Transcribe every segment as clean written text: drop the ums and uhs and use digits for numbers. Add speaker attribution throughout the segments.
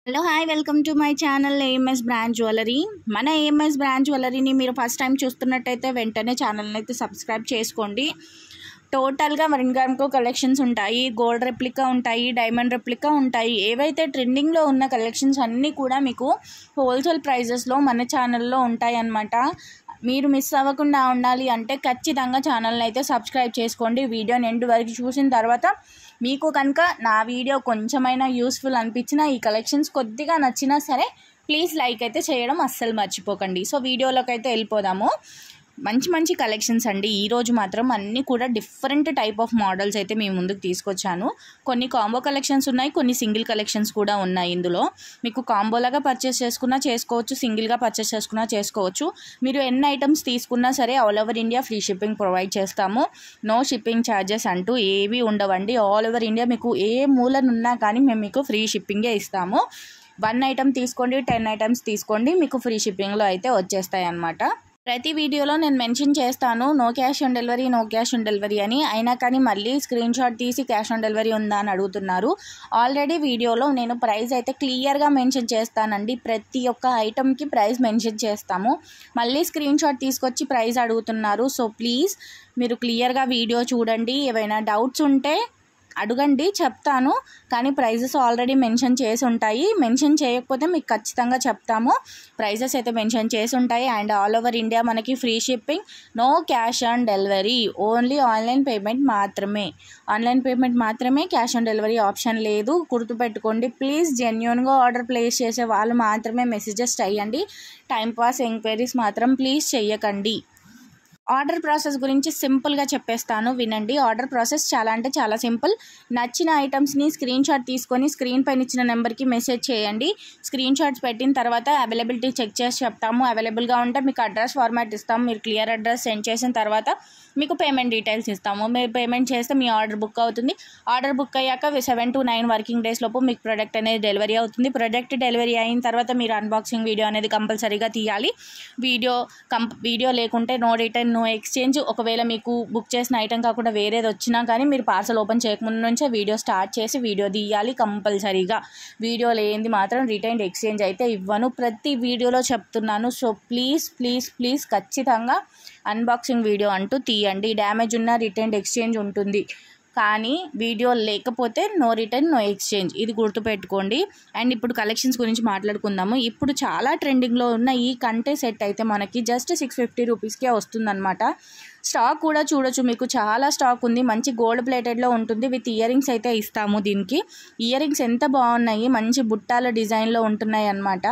Speaker 1: Hello hi welcome to my channel AMS brand jewellery. మన AMS brand జ్యువెలరీని మీరు first time చూస్తున్నట్టయితే వెంటనే ఛానల్ని అయితే సబ్స్క్రైబ్ చేసుకోండి. టోటల్గా 1 గ్రామ్కు కలెక్షన్స్ ఉంటాయి, గోల్డ్ రెప్లికా ఉంటాయి, డైమండ్ రెప్లికా ఉంటాయి. ఏవైతే ట్రెండింగ్లో ఉన్న కలెక్షన్స్ అన్నీ కూడా మీకు హోల్సేల్ ప్రైజెస్లో మన ఛానల్లో ఉంటాయి అన్నమాట. మీరు మిస్ అవ్వకుండా ఉండాలి అంటే ఖచ్చితంగా ఛానల్ని అయితే సబ్స్క్రైబ్ చేసుకోండి. వీడియోని ఎండ్ వరకు చూసిన తర్వాత మీకు కనుక నా వీడియో కొంచెమైనా యూస్ఫుల్ అనిపించినా, ఈ కలెక్షన్స్ కొద్దిగా నచ్చినా సరే ప్లీజ్ లైక్ అయితే చేయడం అస్సలు మర్చిపోకండి. సో వీడియోలోకి అయితే వెళ్ళిపోదాము. మంచి మంచి కలెక్షన్స్ అండి. ఈరోజు మాత్రం అన్నీ కూడా డిఫరెంట్ టైప్ ఆఫ్ మోడల్స్ అయితే మీ ముందుకు తీసుకొచ్చాను. కొన్ని కాంబో కలెక్షన్స్ ఉన్నాయి, కొన్ని సింగిల్ కలెక్షన్స్ కూడా ఉన్నాయి. ఇందులో మీకు కాంబోలాగా పర్చేస్ చేసుకున్నా చేసుకోవచ్చు, సింగిల్గా పర్చేస్ చేసుకున్నా చేసుకోవచ్చు. మీరు ఎన్ని ఐటమ్స్ తీసుకున్నా సరే all over India free shipping provide చేస్తాము. నో షిప్పింగ్ ఛార్జెస్ అంటూ ఏవి ఉండవండి. ఆల్ ఓవర్ ఇండియా మీకు ఏ మూలనున్నా కానీ మేము మీకు ఫ్రీ షిప్పింగే ఇస్తాము. 1 ఐటమ్ తీసుకోండి, 10 ఐటమ్స్ తీసుకోండి, మీకు ఫ్రీ షిప్పింగ్లో అయితే వచ్చేస్తాయి అన్నమాట. ప్రతి వీడియోలో నేను మెన్షన్ చేస్తాను no cash on delivery, no cash on delivery అని. అయినా కానీ మళ్ళీ స్క్రీన్ షాట్ తీసి క్యాష్ ఆన్ డెలివరీ ఉందా అని అడుగుతున్నారు. ఆల్రెడీ వీడియోలో నేను ప్రైస్ అయితే క్లియర్గా మెన్షన్ చేస్తానండి. ప్రతి ఒక్క ఐటమ్కి ప్రైస్ మెన్షన్ చేస్తాము. మళ్ళీ స్క్రీన్ షాట్ తీసుకొచ్చి ప్రైస్ అడుగుతున్నారు. సో ప్లీజ్ మీరు క్లియర్గా వీడియో చూడండి. ఏవైనా డౌట్స్ ఉంటే అడగండి, చెప్తాను. కానీ ప్రైజెస్ ఆల్రెడీ మెన్షన్ చేసి ఉంటాయి. మెన్షన్ చేయకపోతే మీకు ఖచ్చితంగా చెప్తాము. ప్రైజెస్ అయితే మెన్షన్ చేసి ఉంటాయి. అండ్ ఆల్ ఓవర్ ఇండియా మనకి free shipping, no cash on delivery, only online payment మాత్రమే. ఆన్లైన్ పేమెంట్ మాత్రమే, క్యాష్ ఆన్ డెలివరీ ఆప్షన్ లేదు. గుర్తుపెట్టుకోండి ప్లీజ్. జెన్యూన్గా ఆర్డర్ ప్లేస్ చేసే వాళ్ళు మాత్రమే మెసేజెస్ చేయండి. టైంపాస్ ఎంక్వైరీస్ మాత్రం ప్లీజ్ చెయ్యకండి. ఆర్డర్ ప్రాసెస్ గురించి సింపుల్గా చెప్పేస్తాను, వినండి. ఆర్డర్ ప్రాసెస్ చాలా అంటే చాలా సింపుల్. నచ్చిన ఐటమ్స్ని స్క్రీన్ షాట్ తీసుకొని స్క్రీన్ పైన ఇచ్చిన నెంబర్కి మెసేజ్ చేయండి. స్క్రీన్ షాట్స్ పెట్టిన తర్వాత అవైలబిలిటీ చెక్ చేసి చెప్తాము. అవైలబుల్గా ఉంటే మీకు అడ్రస్ ఫార్మాట్ ఇస్తాము. మీరు క్లియర్ అడ్రస్ సెండ్ చేసిన తర్వాత మీకు పేమెంట్ డీటెయిల్స్ ఇస్తాము. మీరు పేమెంట్ చేస్తే మీ ఆర్డర్ బుక్ అవుతుంది. ఆర్డర్ బుక్ అయ్యాక 7 to 9 వర్కింగ్ డేస్ లోపు మీకు ప్రోడక్ట్ అనేది డెలివరీ అవుతుంది. ప్రోడక్ట్ డెలివరీ అయిన తర్వాత మీరు అన్బాక్సింగ్ వీడియో అనేది కంపల్సరీగా తీయాలి. వీడియో లేకుంటే నో రిటర్న్, నో ఎక్స్చేంజ్. ఒకవేళ మీకు బుక్ చేసిన ఐటెం కాకుండా వేరేది వచ్చినా కానీ మీరు పార్సల్ ఓపెన్ చేయకముందు నుంచే వీడియో స్టార్ట్ చేసి వీడియో తీయాలి కంపల్సరీగా. వీడియో లేనిది మాత్రం రిటర్న్ ఎక్స్చేంజ్ అయితే ఇవ్వను. ప్రతి వీడియోలో చెప్తున్నాను. సో ప్లీజ్ ప్లీజ్ ప్లీజ్ ఖచ్చితంగా అన్బాక్సింగ్ వీడియో అంటూ తీయండి. డ్యామేజ్ ఉన్న రిటర్న్ ఎక్స్చేంజ్ ఉంటుంది, కానీ వీడియో లేకపోతే నో రిటర్న్, నో ఎక్స్చేంజ్. ఇది గుర్తుపెట్టుకోండి. అండ్ ఇప్పుడు కలెక్షన్స్ గురించి మాట్లాడుకుందాము. ఇప్పుడు చాలా ట్రెండింగ్లో ఉన్న ఈ కంటే సెట్ అయితే మనకి జస్ట్ 650 రూపీస్కే వస్తుందన్నమాట. స్టాక్ కూడా చూడొచ్చు, మీకు చాలా స్టాక్ ఉంది. మంచి గోల్డ్ ప్లేటెడ్లో ఉంటుంది. విత్ ఇయర్ రింగ్స్ అయితే ఇస్తాము. దీనికి ఇయర్ రింగ్స్ ఎంత బాగున్నాయి, మంచి బుట్టాల డిజైన్లో ఉంటున్నాయి అన్నమాట.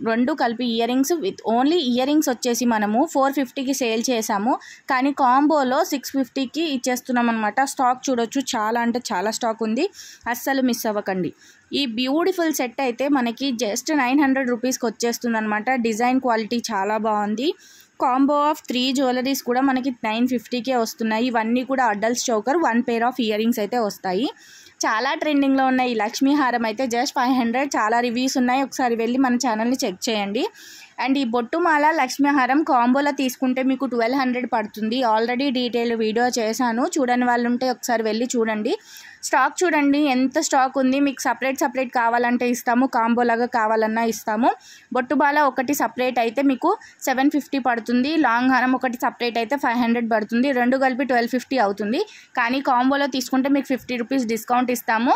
Speaker 1: రెండు కలిపి ear rings with only ear rings వచ్చేసి మనము 450కి సేల్ చేసాము, కానీ కాంబోలో 650కి ఇచ్చేస్తున్నాం అనమాట. స్టాక్ చూడొచ్చు, చాలా అంటే చాలా స్టాక్ ఉంది. అస్సలు మిస్ అవ్వకండి. ఈ బ్యూటిఫుల్ సెట్ అయితే మనకి జస్ట్ 900 రూపీస్కి వచ్చేస్తుంది అనమాట. డిజైన్ క్వాలిటీ చాలా బాగుంది. కాంబో ఆఫ్ 3 జ్యువెలరీస్ కూడా మనకి 950కే వస్తున్నాయి. ఇవన్నీ కూడా adults choker, 1 pair of ear rings అయితే వస్తాయి. చాలా ట్రెండింగ్లో ఉన్న ఈ లక్ష్మీ హారం అయితే జస్ట్ 500. చాలా రివ్యూస్ ఉన్నాయి, ఒకసారి వెళ్ళి మన ఛానల్ని చెక్ చేయండి. అండ్ ఈ బొట్టుమాల లక్ష్మీ హారం కాంబోలో తీసుకుంటే మీకు 1200 పడుతుంది. ఆల్రెడీ డీటెయిల్ వీడియో చేశాను, చూడని వాళ్ళు ఉంటే ఒకసారి వెళ్ళి చూడండి. స్టాక్ చూడండి ఎంత స్టాక్ ఉంది. మీకు సపరేట్ కావాలంటే ఇస్తాము, కాంబోలాగా కావాలన్నా ఇస్తాము. బొట్టుబాల ఒకటి సపరేట్ అయితే మీకు 750 పడుతుంది. లాంగ్ హారం ఒకటి సపరేట్ అయితే 500 పడుతుంది. రెండు కలిపి 1250 అవుతుంది. కానీ కాంబోలో తీసుకుంటే మీకు 50 రూపీస్ డిస్కౌంట్ ఇస్తాము.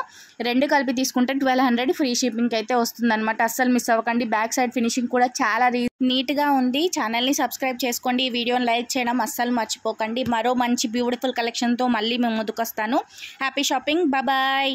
Speaker 1: రెండు కలిపి తీసుకుంటే 1200 ఫ్రీ షిప్పింగ్ అయితే వస్తుంది అనమాట. అస్సలు మిస్ అవ్వకండి. బ్యాక్ సైడ్ ఫినిషింగ్ కూడా చాలా నీట్గా ఉంది. ఛానల్ని సబ్స్క్రైబ్ చేసుకోండి. ఈ వీడియోని లైక్ చేయడం అస్సలు మర్చిపోకండి. మరో మంచి బ్యూటిఫుల్ కలెక్షన్తో మళ్ళీ మేము ముందుకు వస్తాను. Happy shopping, bye.